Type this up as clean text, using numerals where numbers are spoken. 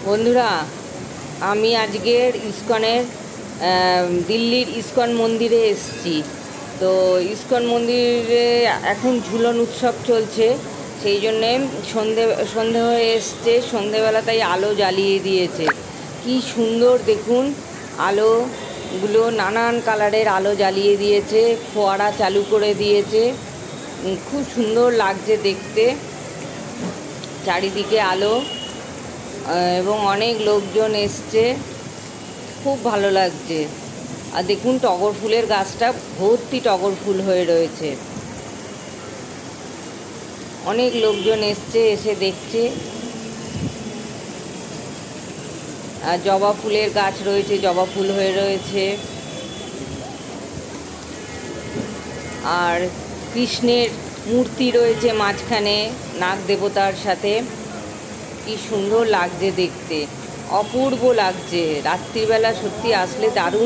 বন্ধুরা, আমি আজকের ইস্কনের দিল্লির ইস্কন মন্দিরে এসেছি। তো ইস্কন মন্দিরে এখন ঝুলন উৎসব চলছে, সেই জন্যে সন্ধে হয়ে এসছে। সন্ধেবেলা তাই আলো জ্বালিয়ে দিয়েছে। কি সুন্দর দেখুন, আলোগুলো নানান কালারের আলো জ্বালিয়ে দিয়েছে, ফোয়ারা চালু করে দিয়েছে। খুব সুন্দর লাগছে দেখতে, চারিদিকে আলো এবং অনেক লোকজন এসছে। খুব ভালো লাগছে। আর দেখুন, টগর ফুলের গাছটা ভর্তি টগর ফুল হয়ে রয়েছে। অনেক লোকজন এসছে, এসে দেখছে। আর জবা ফুলের গাছ রয়েছে, জবা ফুল হয়ে রয়েছে। আর কৃষ্ণের মূর্তি রয়েছে মাঝখানে নাগ দেবতার সাথে। কি সুন্দর লাগছে দেখতে, অপূর্ব লাগছে। রাত্রিবেলা সত্যি আসলে দারুণ